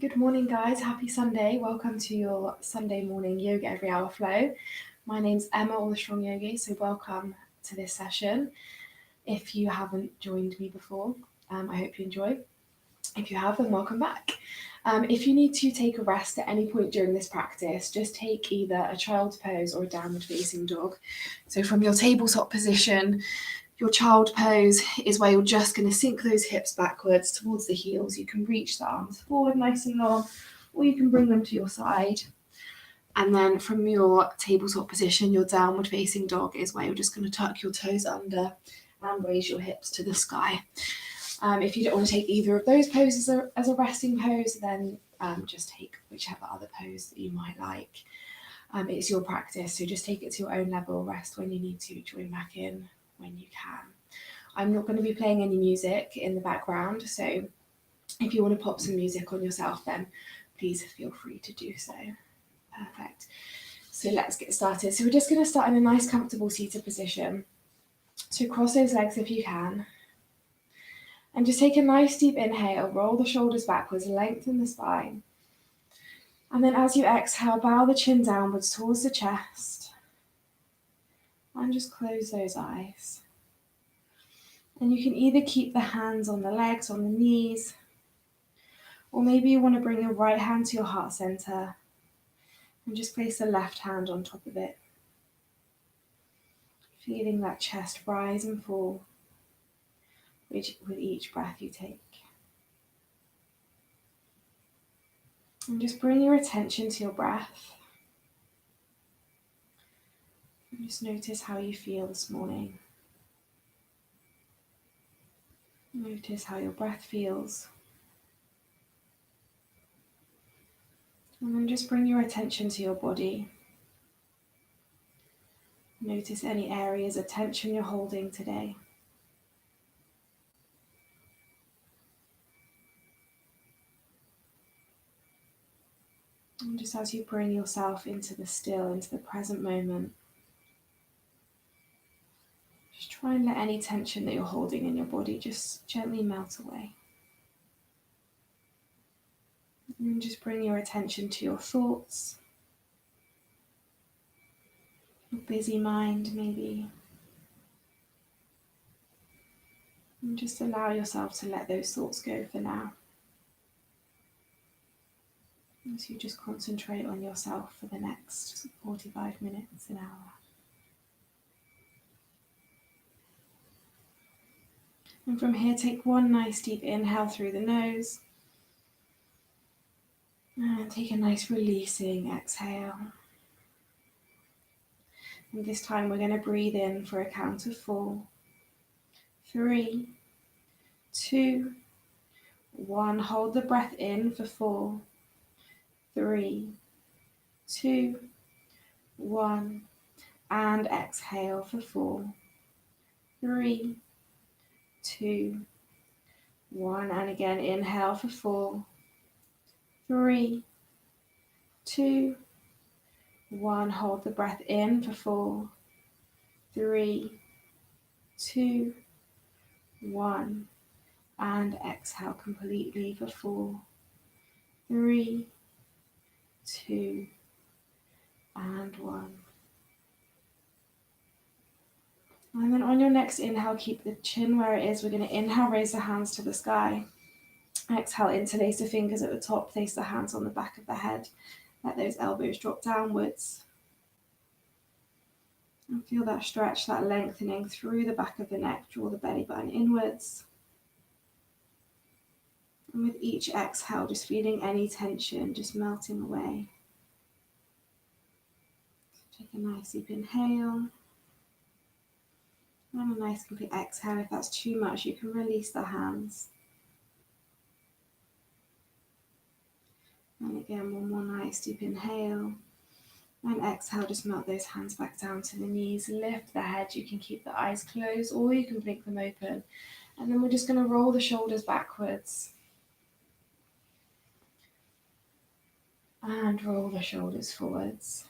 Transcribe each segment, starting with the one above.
Good morning, guys. Happy Sunday. Welcome to your Sunday morning Yoga Every Hour flow. My name's Emma, or the Strong Yogi, so welcome to this session. If you haven't joined me before, I hope you enjoy. If you have, then welcome back. If you need to take a rest at any point during this practice, just take either a child's pose or a downward facing dog. So from your tabletop position, your child pose is where you're just going to sink those hips backwards towards the heels. You can reach the arms forward nice and long, or you can bring them to your side. And then from your tabletop position, your downward facing dog is where you're just going to tuck your toes under and raise your hips to the sky. If you don't want to take either of those poses as a resting pose, then just take whichever other pose that you might like. It's your practice, so just take it to your own level. Rest when you need to, join back in when you can. I'm not going to be playing any music in the background, so if you want to pop some music on yourself, then please feel free to do so. Perfect. So let's get started. So we're just going to start in a nice comfortable seated position. So cross those legs if you can. And just take a nice deep inhale, roll the shoulders backwards, lengthen the spine. And then as you exhale, bow the chin downwards towards the chest. And just close those eyes. And you can either keep the hands on the legs, on the knees, or maybe you want to bring your right hand to your heart center and just place the left hand on top of it. Feeling that chest rise and fall with each breath you take. And just bring your attention to your breath. And just notice how you feel this morning. Notice how your breath feels. And then just bring your attention to your body. Notice any areas of tension you're holding today. And just as you bring yourself into the still, into the present moment, just try and let any tension that you're holding in your body just gently melt away. And just bring your attention to your thoughts, your busy mind maybe. And just allow yourself to let those thoughts go for now. As you just concentrate on yourself for the next 45 minutes, an hour. And from here, take one nice deep inhale through the nose. And take a nice releasing exhale. And this time we're going to breathe in for a count of 4, 3, 2, 1. Hold the breath in for 4, 3, 2, 1. And exhale for 4, 3, 2, 1. And again, inhale for 4, 3, 2, 1. Hold the breath in for 4, 3, 2, 1. And exhale completely for 4, 3, 2, and 1. And then on your next inhale, keep the chin where it is. We're going to inhale, raise the hands to the sky. Exhale, interlace the fingers at the top, place the hands on the back of the head. Let those elbows drop downwards. And feel that stretch, that lengthening through the back of the neck. Draw the belly button inwards. And with each exhale, just feeling any tension just melting away. So take a nice deep inhale. And a nice complete exhale. If that's too much, you can release the hands. And again, one more nice deep inhale. And exhale, just melt those hands back down to the knees. Lift the head. You can keep the eyes closed or you can blink them open. And then we're just going to roll the shoulders backwards. And roll the shoulders forwards.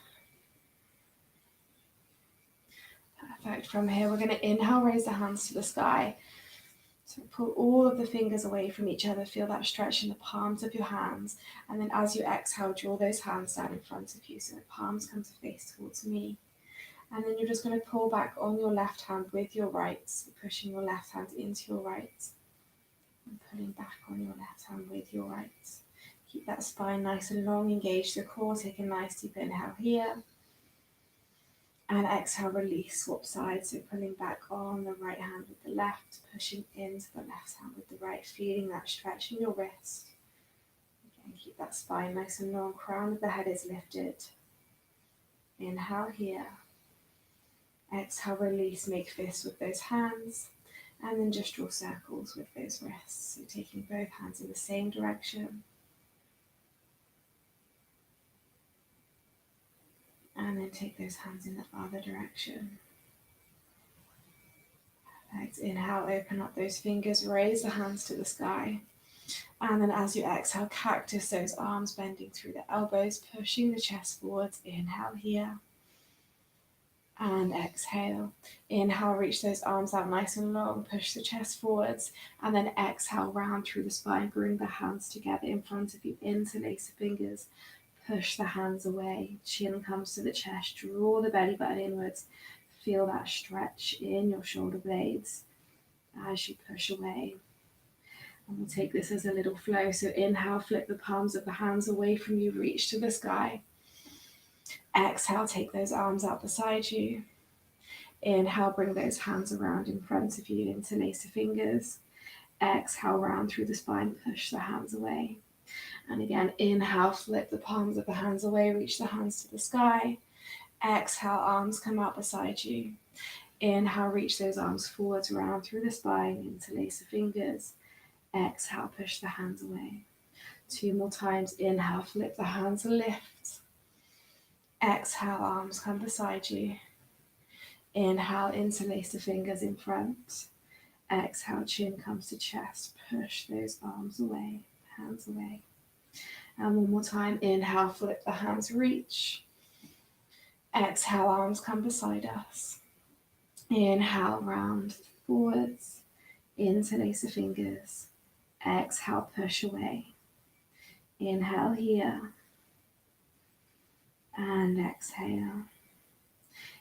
Perfect. From here, we're going to inhale, raise the hands to the sky. So pull all of the fingers away from each other. Feel that stretch in the palms of your hands. And then as you exhale, draw those hands down in front of you so the palms come to face towards me. And then you're just going to pull back on your left hand with your right, so pushing your left hand into your right. And pulling back on your left hand with your right. Keep that spine nice and long, engage the core. Take a nice deep inhale here. And exhale, release, swap sides. So pulling back on the right hand with the left, pushing into the left hand with the right, feeling that stretch in your wrist. Again, keep that spine nice and long, crown of the head is lifted. Inhale here. Exhale, release, make fists with those hands. And then just draw circles with those wrists. So taking both hands in the same direction. And then take those hands in the other direction. Perfect. Inhale, open up those fingers, raise the hands to the sky. And then as you exhale, cactus those arms bending through the elbows, pushing the chest forwards. Inhale here. And exhale. Inhale, reach those arms out nice and long, push the chest forwards. And then exhale, round through the spine, bring the hands together in front of you, interlace the fingers. Push the hands away, chin comes to the chest, draw the belly button inwards, feel that stretch in your shoulder blades as you push away. And we'll take this as a little flow. So inhale, flip the palms of the hands away from you, reach to the sky. Exhale, take those arms out beside you. Inhale, bring those hands around in front of you, interlace the fingers. Exhale, round through the spine, push the hands away. And again, inhale, flip the palms of the hands away, reach the hands to the sky. Exhale, arms come out beside you. Inhale, reach those arms forwards, round through the spine, interlace the fingers. Exhale, push the hands away. 2 more times. Inhale, flip the hands, lift. Exhale, arms come beside you. Inhale, interlace the fingers in front. Exhale, chin comes to chest. Push those arms away, hands away. And one more time, inhale, flip the hands, reach. Exhale, arms come beside us. Inhale, round forwards. Interlace the fingers. Exhale, push away. Inhale here. And exhale.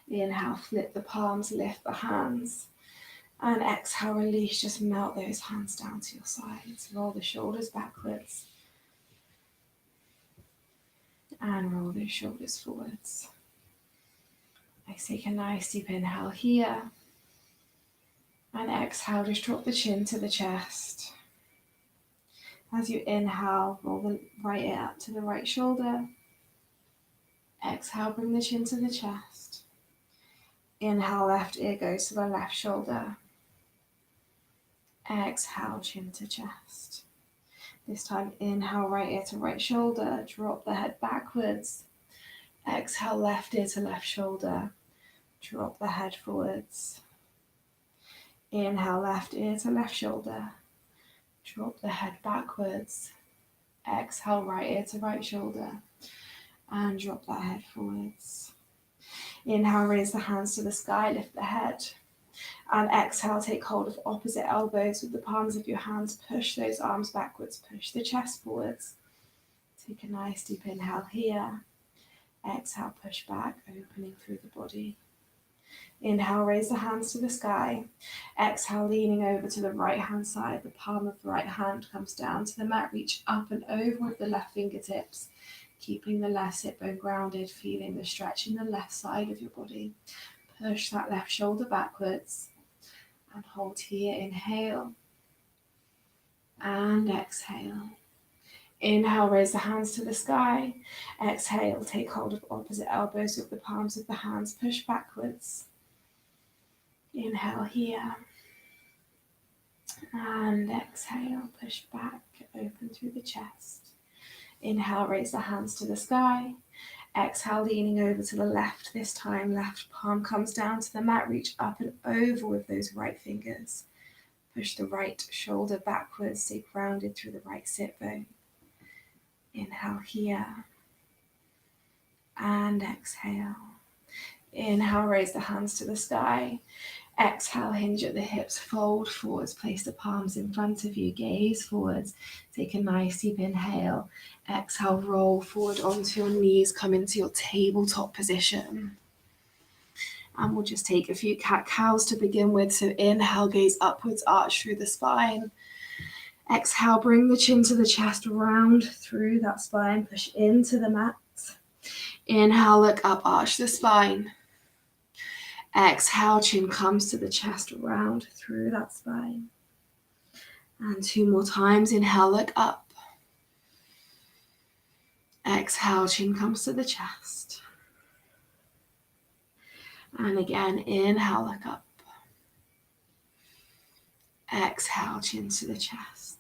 Inhale, flip the palms, lift the hands. And exhale, release, just melt those hands down to your sides. Roll the shoulders backwards. And roll those shoulders forwards. Let's take a nice deep inhale here. And exhale, just drop the chin to the chest. As you inhale, roll the right ear up to the right shoulder. Exhale, bring the chin to the chest. Inhale, left ear goes to the left shoulder. Exhale, chin to chest. This time, inhale, right ear to right shoulder. Drop the head backwards. Exhale, left ear to left shoulder. Drop the head forwards. Inhale, left ear to left shoulder. Drop the head backwards. Exhale, right ear to right shoulder. And drop that head forwards. Inhale, raise the hands to the sky, lift the head. And exhale, take hold of opposite elbows with the palms of your hands. Push those arms backwards, push the chest forwards. Take a nice deep inhale here. Exhale, push back, opening through the body. Inhale, raise the hands to the sky. Exhale, leaning over to the right hand side. The palm of the right hand comes down to the mat. Reach up and over with the left fingertips, keeping the left hip bone grounded, feeling the stretch in the left side of your body. Push that left shoulder backwards and hold here. Inhale and exhale. Inhale, raise the hands to the sky. Exhale, take hold of opposite elbows with the palms of the hands. Push backwards. Inhale here. And exhale, push back, open through the chest. Inhale, raise the hands to the sky. Exhale, leaning over to the left. This time, left palm comes down to the mat. Reach up and over with those right fingers. Push the right shoulder backwards. Stay grounded through the right sit bone. Inhale here. And exhale. Inhale, raise the hands to the sky. Exhale, hinge at the hips, fold forwards, place the palms in front of you, gaze forwards. Take a nice deep inhale. Exhale, roll forward onto your knees, come into your tabletop position. And we'll just take a few cat-cows to begin with. So inhale, gaze upwards, arch through the spine. Exhale, bring the chin to the chest, round through that spine, push into the mat. Inhale, look up, arch the spine. Exhale, chin comes to the chest, round through that spine. And 2 more times. Inhale, look up. Exhale, chin comes to the chest. And again, inhale, look up. Exhale, chin to the chest.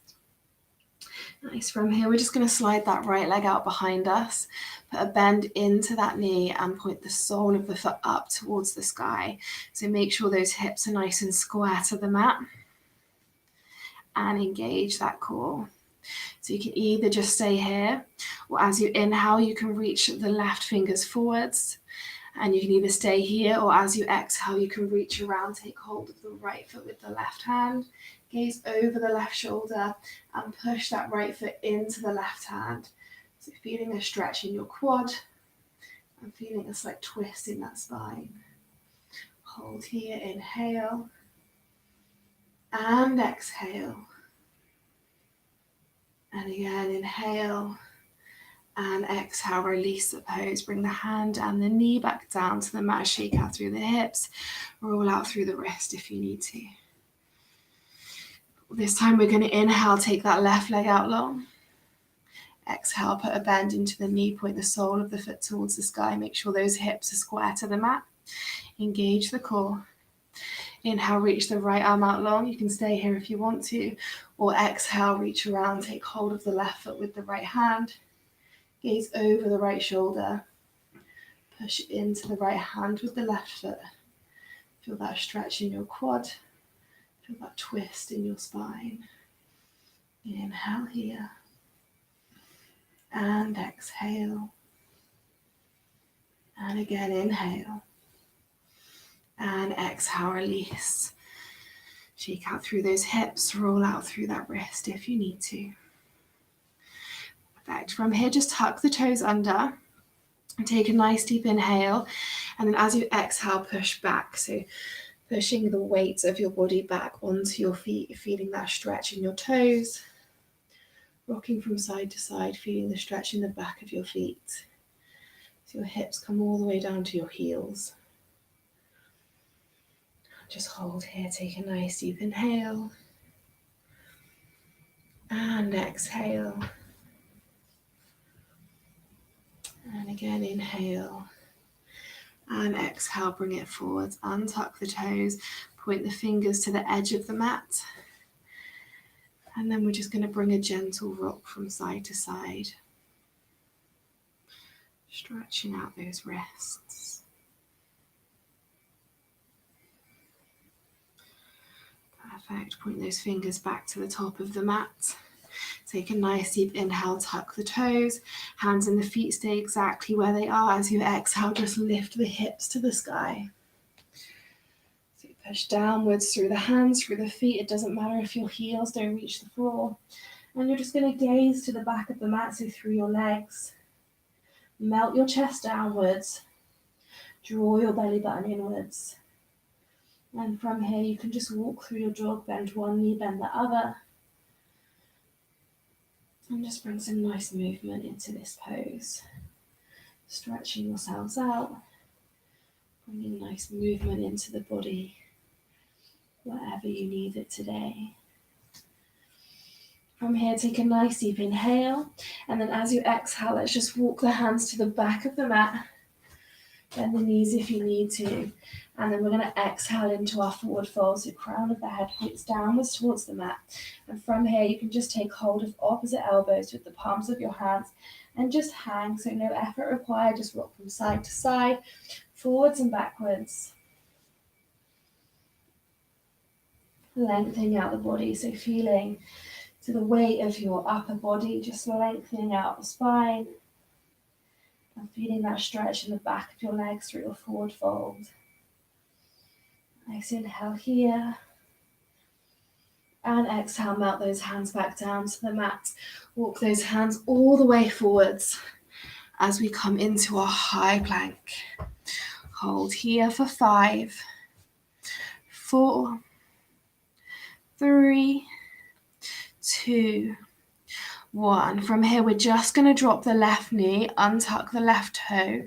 Nice. From here, we're just going to slide that right leg out behind us. Put a bend into that knee and point the sole of the foot up towards the sky. So make sure those hips are nice and square to the mat. And engage that core. So you can either just stay here, or as you inhale, you can reach the left fingers forwards. And you can either stay here, or as you exhale, you can reach around, take hold of the right foot with the left hand, gaze over the left shoulder, and push that right foot into the left hand. So feeling a stretch in your quad, and feeling a slight twist in that spine. Hold here, inhale, and exhale. And again, inhale, and exhale, release the pose. Bring the hand and the knee back down to the mat. Shake out through the hips. Roll out through the wrist if you need to. This time we're going to inhale, take that left leg out long. Exhale, put a bend into the knee, point the sole of the foot towards the sky. Make sure those hips are square to the mat. Engage the core. Inhale, reach the right arm out long. You can stay here if you want to. Or exhale, reach around, take hold of the left foot with the right hand. Gaze over the right shoulder. Push into the right hand with the left foot. Feel that stretch in your quad. Feel that twist in your spine. Inhale here. And exhale. And again, inhale. And exhale, release. Shake out through those hips. Roll out through that wrist if you need to. Perfect. From here, just tuck the toes under. And take a nice deep inhale. And then as you exhale, push back. So pushing the weight of your body back onto your feet, feeling that stretch in your toes. Rocking from side to side, feeling the stretch in the back of your feet. So your hips come all the way down to your heels. Just hold here, take a nice deep inhale. And exhale. And again, inhale. And exhale, bring it forwards, untuck the toes, point the fingers to the edge of the mat. And then we're just going to bring a gentle rock from side to side. Stretching out those wrists. Perfect. Point those fingers back to the top of the mat. Take a nice deep inhale, tuck the toes. Hands and the feet stay exactly where they are. As you exhale, just lift the hips to the sky. So you push downwards through the hands, through the feet. It doesn't matter if your heels don't reach the floor. And you're just going to gaze to the back of the mat, so through your legs. Melt your chest downwards. Draw your belly button inwards. And from here, you can just walk through your jog, bend one knee, bend the other. And just bring some nice movement into this pose. Stretching yourselves out. Bringing nice movement into the body, wherever you need it today. From here, take a nice deep inhale. And then as you exhale, let's just walk the hands to the back of the mat. Bend the knees if you need to. And then we're going to exhale into our forward fold. So crown of the head points downwards towards the mat. And from here, you can just take hold of opposite elbows with the palms of your hands and just hang. So no effort required. Just rock from side to side, forwards and backwards. Lengthening out the body. So feeling to the weight of your upper body, just lengthening out the spine. And feeling that stretch in the back of your legs through your forward fold. Nice inhale here. And exhale, melt those hands back down to the mat. Walk those hands all the way forwards as we come into our high plank. Hold here for 5, 4, 3, 2, 1. From here, we're just going to drop the left knee, untuck the left toe,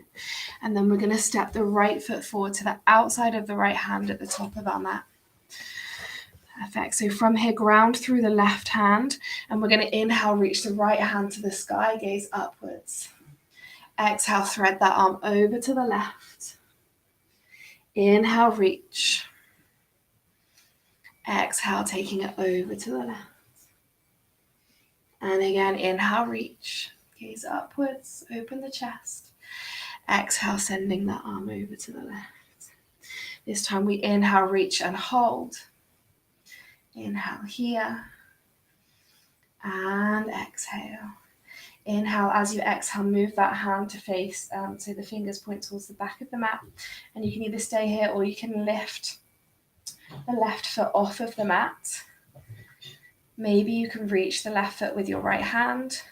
and then we're going to step the right foot forward to the outside of the right hand at the top of our mat. Perfect. So from here, ground through the left hand, and we're going to inhale, reach the right hand to the sky, gaze upwards. Exhale, thread that arm over to the left. Inhale, reach. Exhale, taking it over to the left. And again, inhale, reach. Gaze upwards, open the chest. Exhale, sending that arm over to the left. This time we inhale, reach and hold. Inhale here. And exhale. Inhale, as you exhale, move that hand to face, so the fingers point towards the back of the mat. And you can either stay here or you can lift the left foot off of the mat. Maybe you can reach the left foot with your right hand.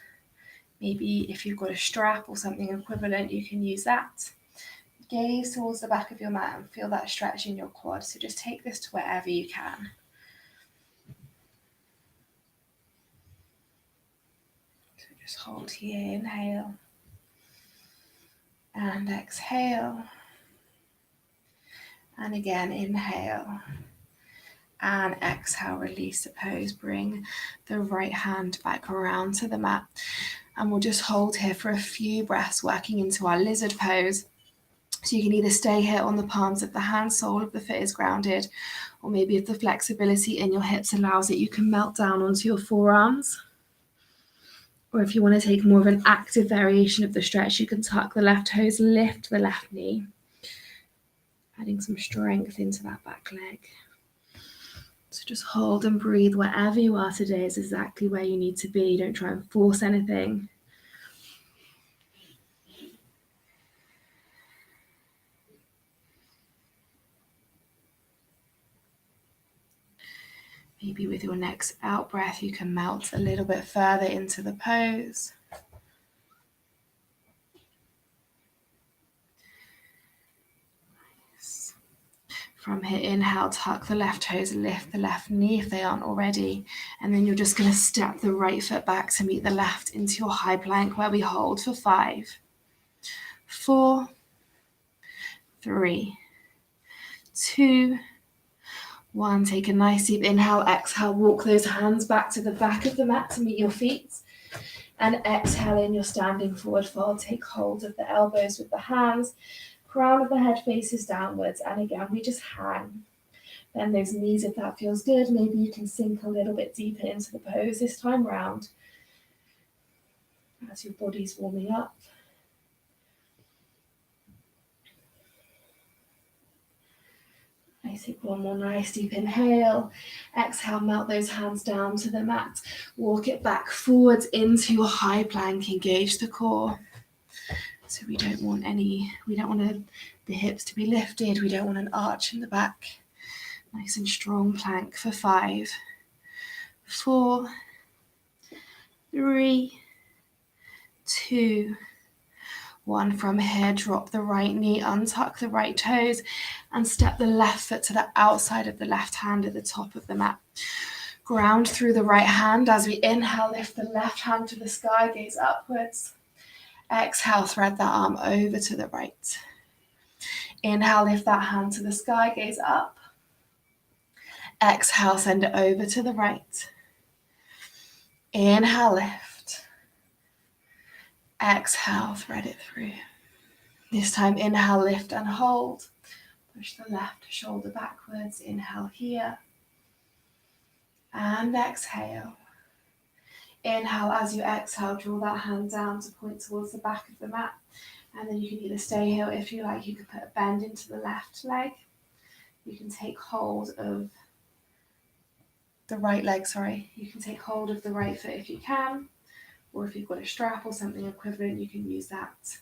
Maybe if you've got a strap or something equivalent, you can use that. Gaze towards the back of your mat and feel that stretch in your quad. So just take this to wherever you can. So just hold here, inhale. And exhale. And again, inhale. And exhale, release the pose. Bring the right hand back around to the mat. And we'll just hold here for a few breaths, working into our lizard pose. So you can either stay here on the palms of the hands, sole of the foot is grounded, or maybe if the flexibility in your hips allows it, you can melt down onto your forearms. Or if you want to take more of an active variation of the stretch, you can tuck the left toes, lift the left knee, adding some strength into that back leg. So just hold and breathe wherever you are today is exactly where you need to be. Don't try and force anything. Maybe with your next out breath, you can melt a little bit further into the pose. Nice. From here, inhale, tuck the left toes, lift the left knee if they aren't already. And then you're just going to step the right foot back to meet the left into your high plank where we hold for 5, 4, 3, 2, 1. Take a nice deep inhale, exhale, walk those hands back to the back of the mat to meet your feet. And exhale in your standing forward fold. Take hold of the elbows with the hands. Crown of the head faces downwards. And again, we just hang. Bend those knees if that feels good. Maybe you can sink a little bit deeper into the pose this time round as your body's warming up. I take one more nice deep inhale. Exhale, melt those hands down to the mat. Walk it back forwards into your high plank. Engage the core. So we don't want the hips to be lifted. We don't want an arch in the back. Nice and strong plank for 5, 4, 3, 2, 1. From here, drop the right knee, untuck the right toes, and step the left foot to the outside of the left hand at the top of the mat. Ground through the right hand. As we inhale, lift the left hand to the sky, gaze upwards. Exhale, thread that arm over to the right. Inhale, lift that hand to the sky, gaze up. Exhale, send it over to the right. Inhale, lift. Exhale, thread it through. This time, inhale, lift and hold. Push the left shoulder backwards. Inhale here. And exhale. Inhale, as you exhale, draw that hand down to point towards the back of the mat. And then you can either stay here, if you like, you can put a bend into the left leg. You can take hold of the right leg, You can take hold of the right foot if you can. Or if you've got a strap or something equivalent, you can use that.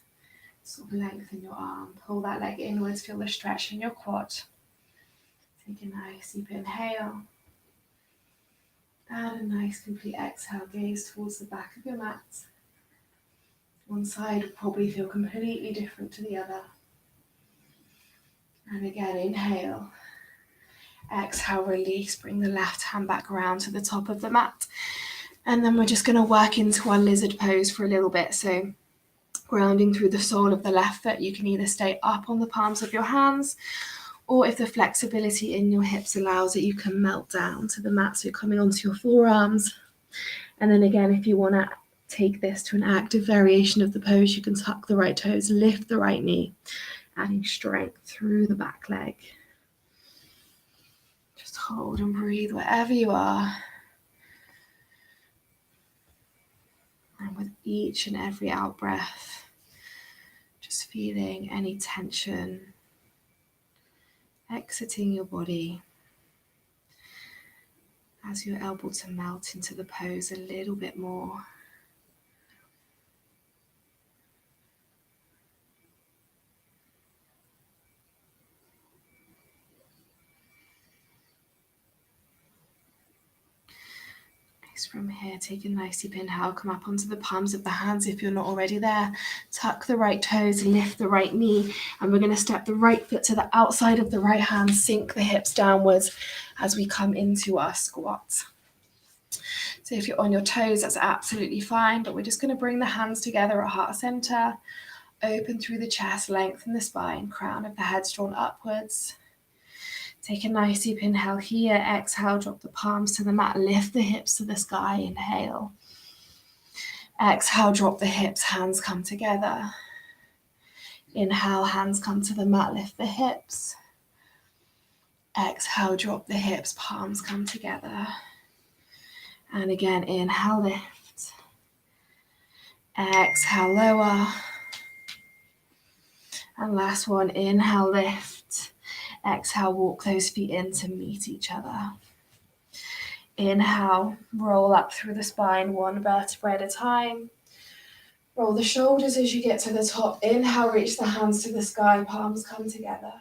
Sort of lengthen your arm. Pull that leg inwards, feel the stretch in your quad. Take a nice deep inhale. And a nice complete exhale, gaze towards the back of your mat. One side will probably feel completely different to the other. And again, inhale. Exhale, release, bring the left hand back around to the top of the mat. And then we're just going to work into our lizard pose for a little bit. So grounding through the sole of the left foot, you can either stay up on the palms of your hands, or if the flexibility in your hips allows it, you can melt down to the mat. So you're coming onto your forearms. And then again, if you want to take this to an active variation of the pose, you can tuck the right toes, lift the right knee, adding strength through the back leg. Just hold and breathe wherever you are. And with each and every out breath, just feeling any tension exiting your body as you're able to melt into the pose a little bit more. From here, take a nice deep inhale, come up onto the palms of the hands if you're not already there. Tuck the right toes, lift the right knee, and we're going to step the right foot to the outside of the right hand, sink the hips downwards as we come into our squat. So if you're on your toes, that's absolutely fine, but we're just going to bring the hands together at heart center, open through the chest, lengthen the spine, crown of the head drawn upwards. Take a nice deep inhale here. Exhale, drop the palms to the mat. Lift the hips to the sky. Inhale. Exhale, drop the hips. Hands come together. Inhale, hands come to the mat. Lift the hips. Exhale, drop the hips. Palms come together. And again, inhale, lift. Exhale, lower. And last one, inhale, lift. Exhale, walk those feet in to meet each other. Inhale, roll up through the spine, one vertebrae at a time. Roll the shoulders as you get to the top. Inhale, reach the hands to the sky, palms come together.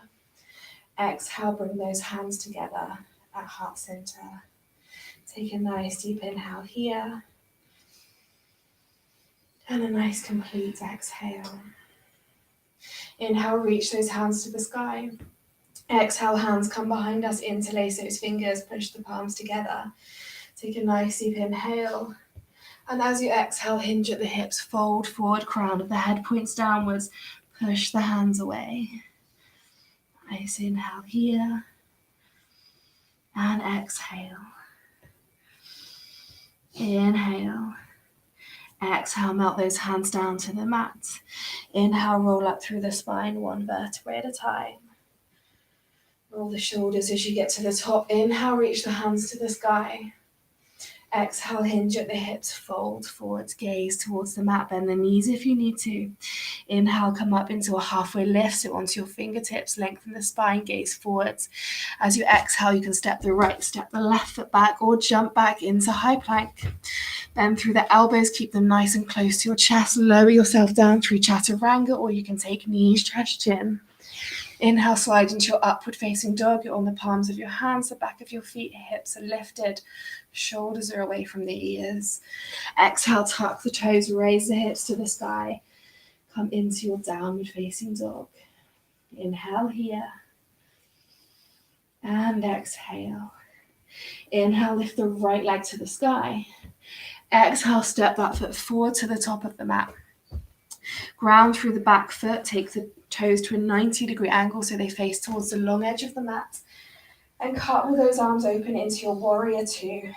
Exhale, bring those hands together at heart center. Take a nice deep inhale here. And a nice complete exhale. Inhale, reach those hands to the sky. Exhale, hands come behind us, interlace those fingers, push the palms together. Take a nice deep inhale. And as you exhale, hinge at the hips, fold forward, crown of the head points downwards, push the hands away. Nice inhale here. And exhale. Inhale. Exhale, melt those hands down to the mat. Inhale, roll up through the spine, one vertebrae at a time. Roll the shoulders as you get to the top. Inhale, reach the hands to the sky. Exhale, hinge at the hips, fold forwards, gaze towards the mat, bend the knees if you need to. Inhale, come up into a halfway lift, sit onto your fingertips, lengthen the spine, gaze forwards. As you exhale, you can step the right, step the left foot back, or jump back into high plank. Bend through the elbows, keep them nice and close to your chest. Lower yourself down through chaturanga, or you can take knees, stretch chin. Inhale, slide into your upward facing dog. You're on the palms of your hands, the back of your feet, hips are lifted, shoulders are away from the ears. Exhale, tuck the toes, raise the hips to the sky. Come into your downward facing dog. Inhale here. And exhale. Inhale, lift the right leg to the sky. Exhale, step that foot forward to the top of the mat. Ground through the back foot, take the toes to a 90-degree angle so they face towards the long edge of the mat. And cartwheel those arms open into your warrior two.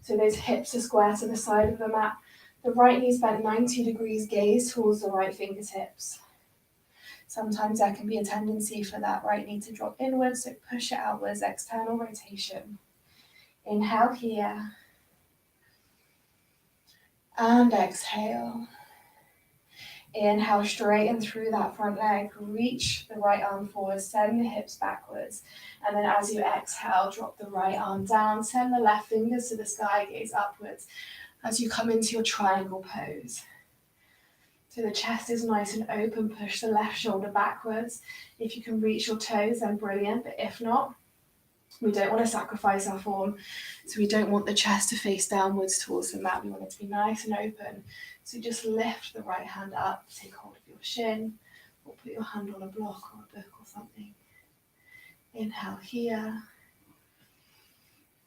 So those hips are square to the side of the mat. The right knee's bent 90 degrees, gaze towards the right fingertips. Sometimes there can be a tendency for that right knee to drop inwards, so push it outwards, external rotation. Inhale here. And exhale. Inhale, straighten through that front leg, reach the right arm forward, send the hips backwards. And then as you exhale, drop the right arm down, send the left fingers to the sky, gaze upwards as you come into your triangle pose. So the chest is nice and open, push the left shoulder backwards. If you can reach your toes, then brilliant, but if not, We don't want to sacrifice our form, so we don't want the chest to face downwards towards the mat. We want it to be nice and open. So just lift the right hand up, take hold of your shin, or put your hand on a block or a book or something. Inhale here,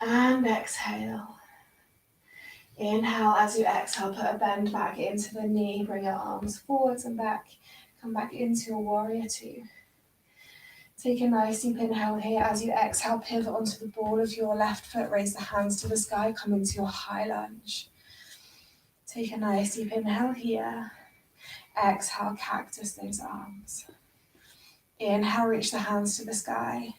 and exhale. Inhale, as you exhale, put a bend back into the knee, bring your arms forwards and back, come back into your warrior two. Take a nice deep inhale here. As you exhale, pivot onto the ball of your left foot, raise the hands to the sky, come into your high lunge. Take a nice deep inhale here. Exhale, cactus those arms. Inhale, reach the hands to the sky.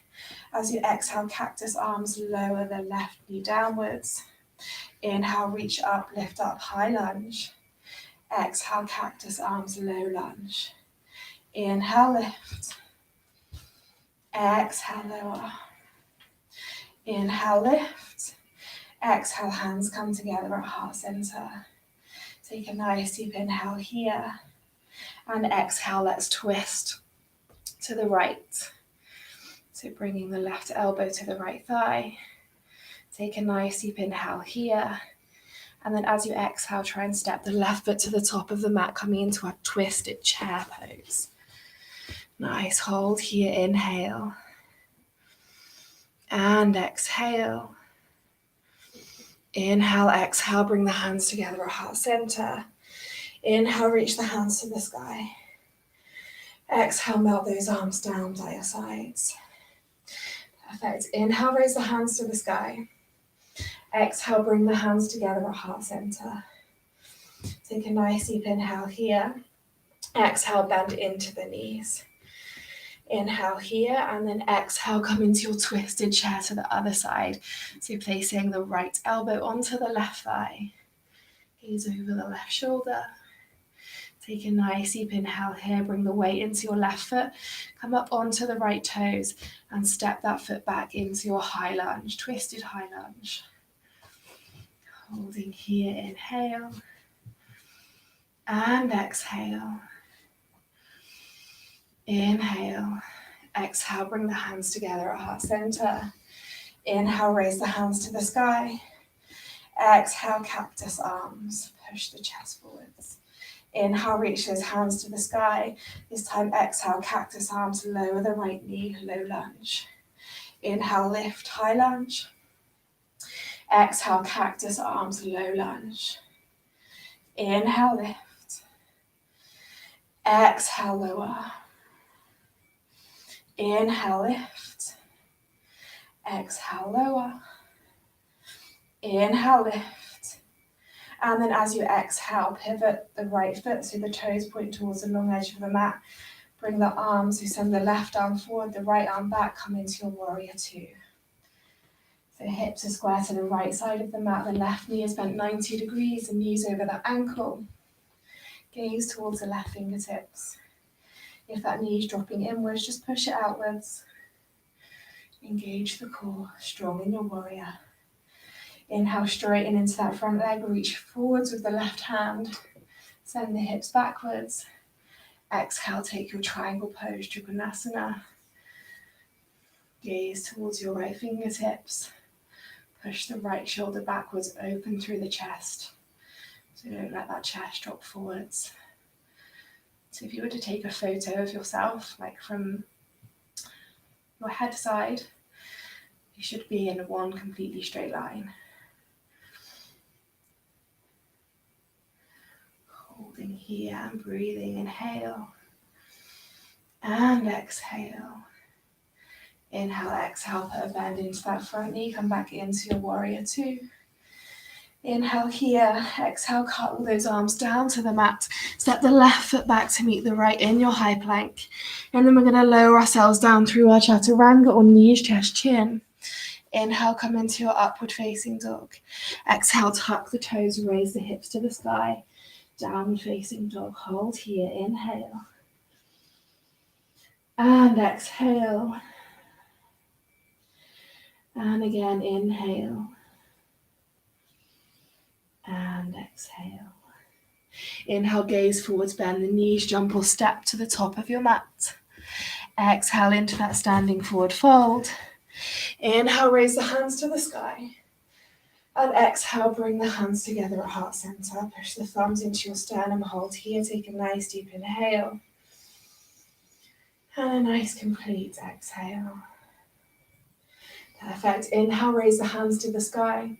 As you exhale, cactus arms, lower the left knee downwards. Inhale, reach up, lift up, high lunge. Exhale, cactus arms, low lunge. Inhale, lift. Exhale, lower. Inhale, lift. Exhale, hands come together at heart center. Take a nice deep inhale here. And exhale, let's twist to the right. So bringing the left elbow to the right thigh. Take a nice deep inhale here. And then as you exhale, try and step the left foot to the top of the mat, coming into a twisted chair pose. Nice, hold here, inhale. And exhale. Inhale, exhale, bring the hands together at heart center. Inhale, reach the hands to the sky. Exhale, melt those arms down by your sides. Perfect. Inhale, raise the hands to the sky. Exhale, bring the hands together at heart center. Take a nice deep inhale here. Exhale, bend into the knees. Inhale here, and then exhale, come into your twisted chair to the other side. So you're placing the right elbow onto the left thigh. Gaze over the left shoulder. Take a nice deep inhale here, bring the weight into your left foot, come up onto the right toes and step that foot back into your high lunge, twisted high lunge. Holding here, inhale and exhale. Inhale, exhale, bring the hands together at heart center. Inhale, raise the hands to the sky. Exhale, cactus arms, push the chest forwards. Inhale, reach those hands to the sky. This time, exhale, cactus arms, lower the right knee, low lunge. Inhale, lift, high lunge. Exhale, cactus arms, low lunge. Inhale, lift. Exhale, lower. Inhale, lift. Exhale, lower. Inhale, lift. And then as you exhale, pivot the right foot so the toes point towards the long edge of the mat. Bring the arms, you send the left arm forward, the right arm back, come into your warrior two. So hips are square to the right side of the mat, the left knee is bent 90 degrees, the knees over the ankle. Gaze towards the left fingertips. If that knee is dropping inwards, just push it outwards. Engage the core, strong in your warrior. Inhale, straighten into that front leg, reach forwards with the left hand. Send the hips backwards. Exhale, take your triangle pose, Trikonasana. Gaze towards your right fingertips. Push the right shoulder backwards, open through the chest. So don't let that chest drop forwards. So if you were to take a photo of yourself, like from your head side, you should be in one completely straight line. Holding here and breathing, inhale and exhale. Inhale, exhale, put a bend into that front knee, come back into your warrior two. Inhale here, exhale, cut all those arms down to the mat. Step the left foot back to meet the right in your high plank. And then we're going to lower ourselves down through our chaturanga or knees, chest, chin. Inhale, come into your upward facing dog. Exhale, tuck the toes, raise the hips to the sky. Downward facing dog, hold here, inhale. And exhale. And again, inhale. And exhale. Inhale, gaze forwards, bend the knees, jump or step to the top of your mat. Exhale into that standing forward fold. Inhale, raise the hands to the sky. And exhale, bring the hands together at heart center. Push the thumbs into your sternum, hold here. Take a nice deep inhale. And a nice complete exhale. Perfect. Inhale, raise the hands to the sky.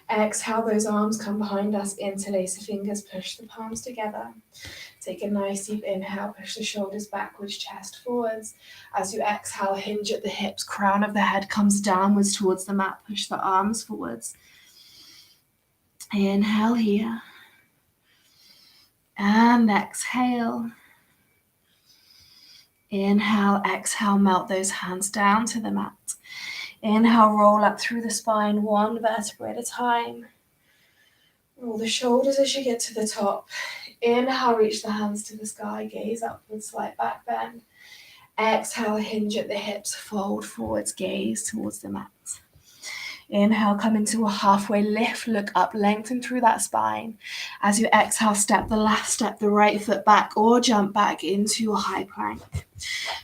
Exhale, those arms come behind us. Interlace the fingers, push the palms together. Take a nice deep inhale, push the shoulders backwards, chest forwards. As you exhale, hinge at the hips, crown of the head comes downwards towards the mat, push the arms forwards. Inhale here. And exhale. Inhale, exhale, melt those hands down to the mat. Inhale, roll up through the spine, one vertebra at a time. Roll the shoulders as you get to the top. Inhale, reach the hands to the sky, gaze upwards, slight back bend. Exhale, hinge at the hips, fold forwards, gaze towards the mat. Inhale, come into a halfway lift, look up, lengthen through that spine. As you exhale, step the left, step the right foot back or jump back into your high plank.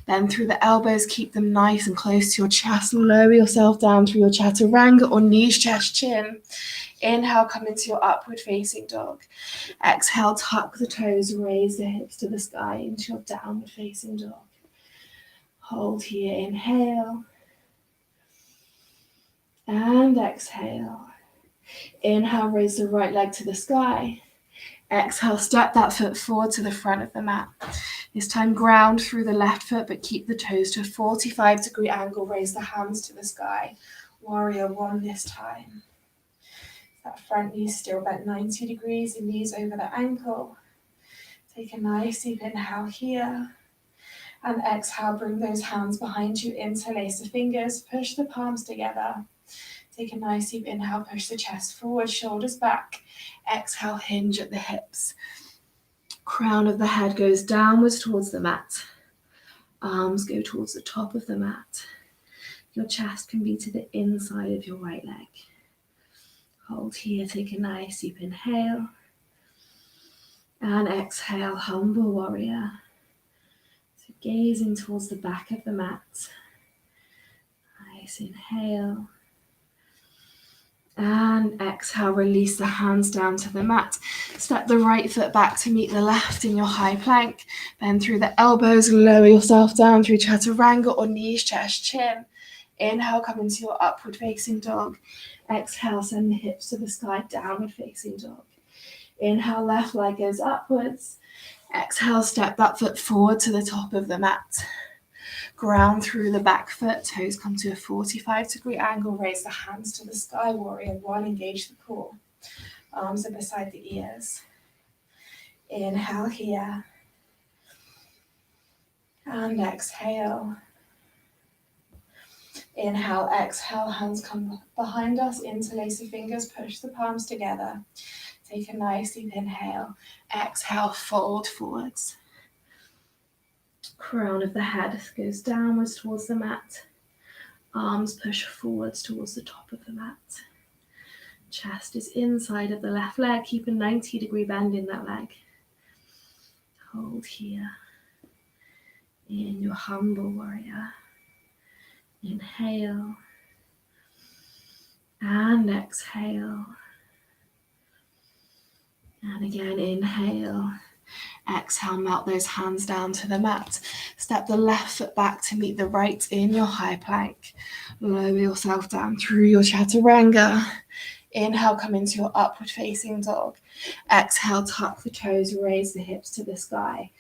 Bend through the elbows, keep them nice and close to your chest. Lower yourself down through your chaturanga or knees, chest, chin. Inhale, come into your upward facing dog. Exhale, tuck the toes, raise the hips to the sky into your downward facing dog. Hold here, inhale. And exhale. Inhale, raise the right leg to the sky. Exhale, step that foot forward to the front of the mat. This time ground through the left foot, but keep the toes to a 45-degree angle. Raise the hands to the sky. Warrior one this time. That front knee still bent 90 degrees, the knees over the ankle. Take a nice deep inhale here. And exhale, bring those hands behind you, interlace the fingers, push the palms together. Take a nice deep inhale, push the chest forward, shoulders back. Exhale, hinge at the hips. Crown of the head goes downwards towards the mat. Arms go towards the top of the mat. Your chest can be to the inside of your right leg. Hold here, take a nice deep inhale. And exhale, humble warrior. So gazing towards the back of the mat. Nice inhale. And exhale, release the hands down to the mat. Step the right foot back to meet the left in your high plank. Bend through the elbows, lower yourself down through chaturanga or knees, chest, chin. Inhale, come into your upward facing dog. Exhale, send the hips to the sky, downward facing dog. Inhale, left leg goes upwards. Exhale, step that foot forward to the top of the mat. Ground through the back foot, toes come to a 45-degree angle, raise the hands to the sky, warrior one, engage the core. Arms are beside the ears. Inhale here. And exhale. Inhale, exhale, hands come behind us, interlace the fingers, push the palms together. Take a nice deep inhale. Exhale, fold forwards. Crown of the head goes downwards towards the mat. Arms push forwards towards the top of the mat. Chest is inside of the left leg. Keep a 90-degree bend in that leg. Hold here. In your humble warrior. Inhale. And exhale. And again, inhale. Exhale, melt those hands down to the mat. Step the left foot back to meet the right in your high plank. Lower yourself down through your chaturanga. Inhale, come into your upward facing dog. Exhale, tuck the toes, raise the hips to the sky.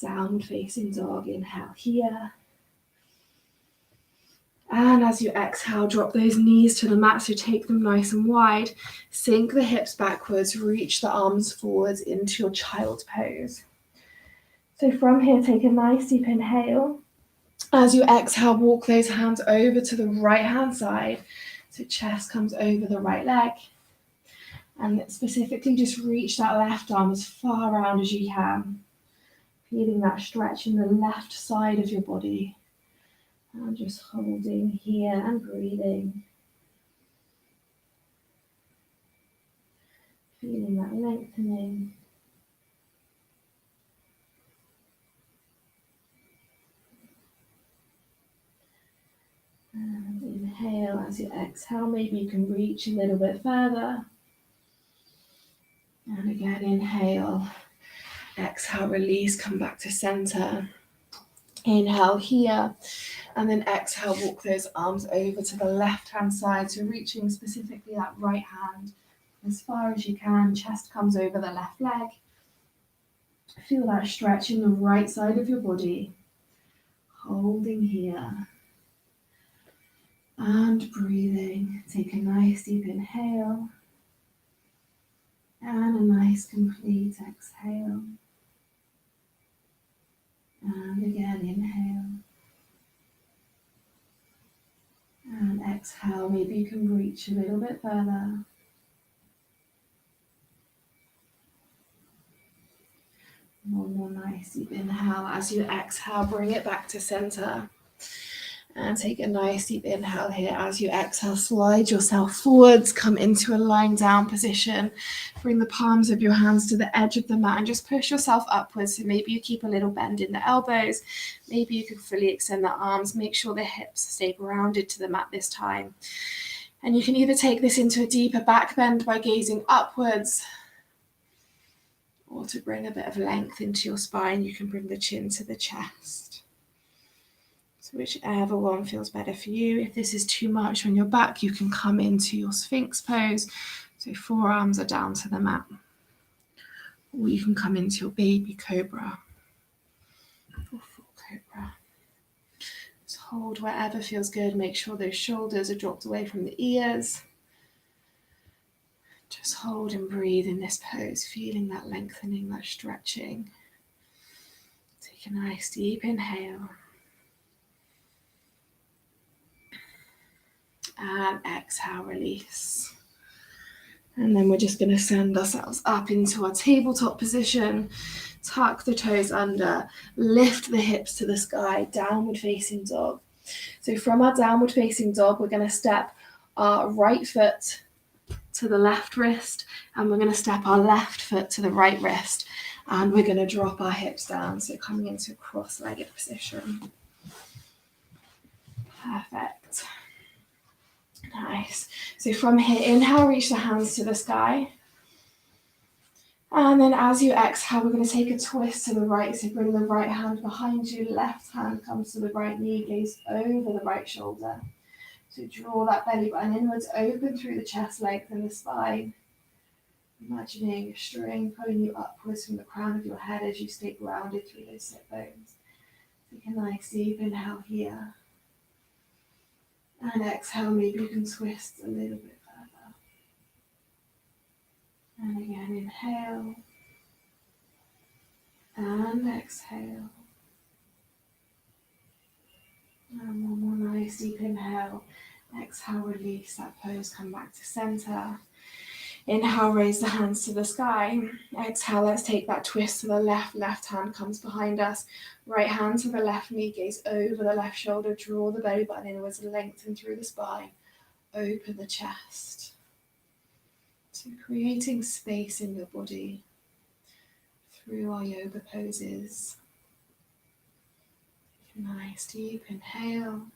Downward facing dog, inhale here. And as you exhale, drop those knees to the mat, so take them nice and wide. Sink the hips backwards, reach the arms forwards into your child's pose. So from here, take a nice deep inhale. As you exhale, walk those hands over to the right hand side. So chest comes over the right leg. And specifically just reach that left arm as far around as you can. Feeling that stretch in the left side of your body. And just holding here and breathing. Feeling that lengthening. And inhale. As you exhale, maybe you can reach a little bit further. And again, inhale. Exhale, release, come back to center. Inhale here. And then exhale, walk those arms over to the left-hand side. So reaching specifically that right hand as far as you can. Chest comes over the left leg. Feel that stretch in the right side of your body. Holding here. And breathing. Take a nice deep inhale. And a nice complete exhale. And again, inhale. And exhale. Maybe you can reach a little bit further. One more nice deep inhale. As you exhale, bring it back to center. And take a nice deep inhale here. As you exhale, slide yourself forwards. Come into a lying down position. Bring the palms of your hands to the edge of the mat and just push yourself upwards. So maybe you keep a little bend in the elbows. Maybe you can fully extend the arms. Make sure the hips stay grounded to the mat this time. And you can either take this into a deeper back bend by gazing upwards, or to bring a bit of length into your spine, you can bring the chin to the chest. So whichever one feels better for you. If this is too much on your back, you can come into your Sphinx pose. So forearms are down to the mat. Or you can come into your baby cobra or full cobra. Just hold wherever feels good. Make sure those shoulders are dropped away from the ears. Just hold and breathe in this pose, feeling that lengthening, that stretching. Take a nice deep inhale. And exhale, release. And then we're just going to send ourselves up into our tabletop position. Tuck the toes under, lift the hips to the sky, downward facing dog. So from our downward facing dog, we're going to step our right foot to the left wrist, and we're going to step our left foot to the right wrist, and we're going to drop our hips down, so coming into a cross-legged position. Perfect. Nice. So from here, inhale, reach the hands to the sky, and then as you exhale, we're going to take a twist to the right, so bring the right hand behind you, left hand comes to the right knee, gaze over the right shoulder. So draw that belly button inwards, open through the chest, lengthen the spine. Imagining a string pulling you upwards from the crown of your head as you stay grounded through those sit bones. Take a nice deep inhale here. And exhale, maybe you can twist a little bit further. And again, inhale. And exhale. And one more nice deep inhale. Exhale, release that pose, come back to center. Inhale, raise the hands to the sky. Exhale, let's take that twist to the left. Left hand comes behind us. Right hand to the left knee, gaze over the left shoulder. Draw the belly button inwards, lengthen through the spine. Open the chest. So creating space in your body through our yoga poses. Nice deep inhale.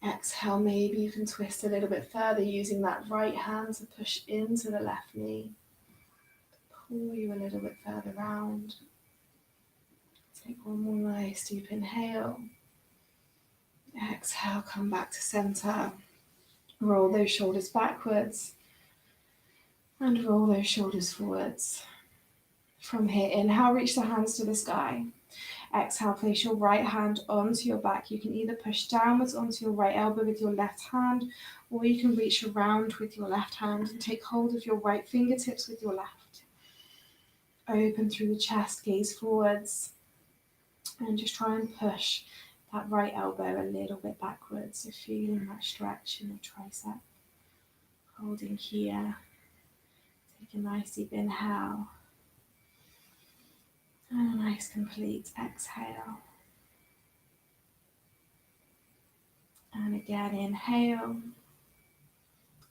Exhale, maybe you can twist a little bit further using that right hand to push into the left knee. Pull you a little bit further round. Take one more nice deep inhale. Exhale, come back to center. Roll those shoulders backwards and roll those shoulders forwards. From here, inhale, reach the hands to the sky. Exhale, place your right hand onto your back. You can either push downwards onto your right elbow with your left hand, or you can reach around with your left hand and take hold of your right fingertips with your left. Open through the chest, gaze forwards, and just try and push that right elbow a little bit backwards. So feeling that stretch in the tricep. Holding here. Take a nice deep inhale. And a nice complete exhale. And again, inhale.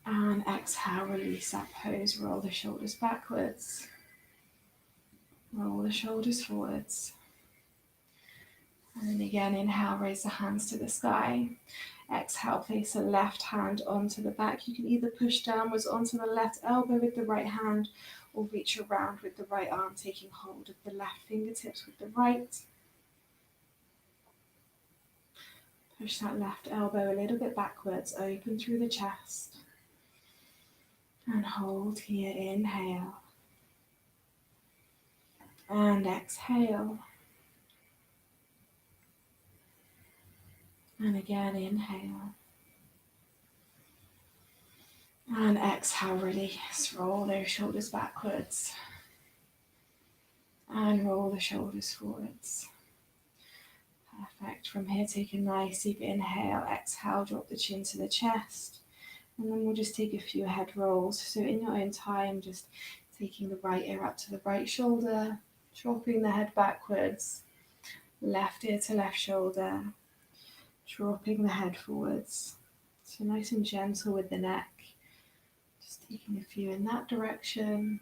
And exhale, release that pose. Roll the shoulders backwards. Roll the shoulders forwards. And then again, inhale, raise the hands to the sky. Exhale, place the left hand onto the back. You can either push downwards onto the left elbow with the right hand or reach around with the right arm, taking hold of the left fingertips with the right. Push that left elbow a little bit backwards, open through the chest. And hold here, inhale. And exhale. And again, inhale. And exhale, release. Roll those shoulders backwards. And roll the shoulders forwards. Perfect. From here, take a nice deep inhale. Exhale, drop the chin to the chest. And then we'll just take a few head rolls. So in your own time, just taking the right ear up to the right shoulder, dropping the head backwards, left ear to left shoulder, dropping the head forwards. So nice and gentle with the neck. Just taking a few in that direction.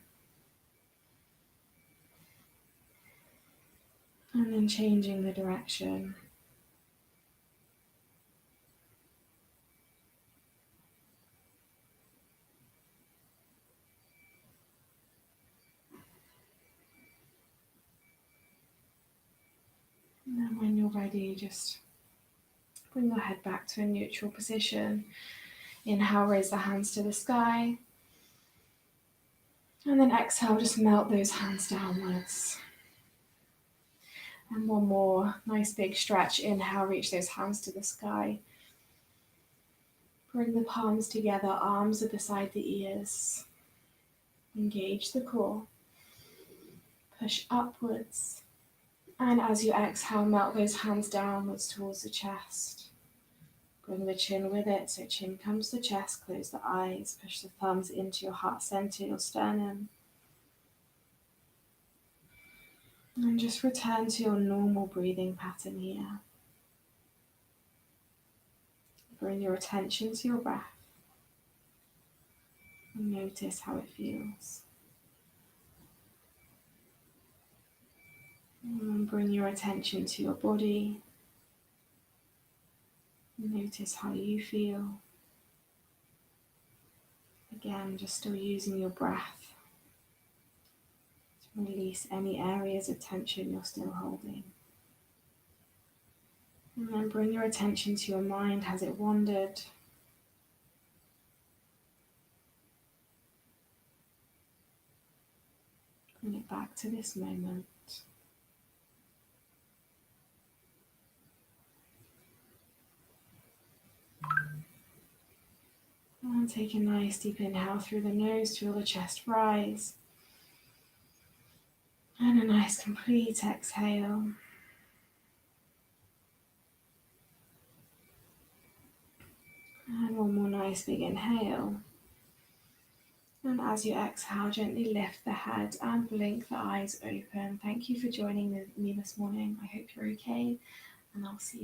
And then changing the direction. And then when you're ready, just bring your head back to a neutral position. Inhale, raise the hands to the sky. And then exhale, just melt those hands downwards. And one more nice big stretch. Inhale, reach those hands to the sky. Bring the palms together, arms are beside the ears. Engage the core. Push upwards. And as you exhale, melt those hands downwards towards the chest. Bring the chin with it, so chin comes to chest, close the eyes, push the thumbs into your heart center, your sternum. And just return to your normal breathing pattern here. Bring your attention to your breath. And notice how it feels. And bring your attention to your body. Notice how you feel. Again, just still using your breath to release any areas of tension you're still holding. And then bring your attention to your mind. Has it wandered? Bring it back to this moment. And take a nice deep inhale through the nose, feel the chest rise. And a nice complete exhale. And one more nice big inhale. And as you exhale, gently lift the head and blink the eyes open. Thank you for joining me this morning. I hope you're okay, and I'll see you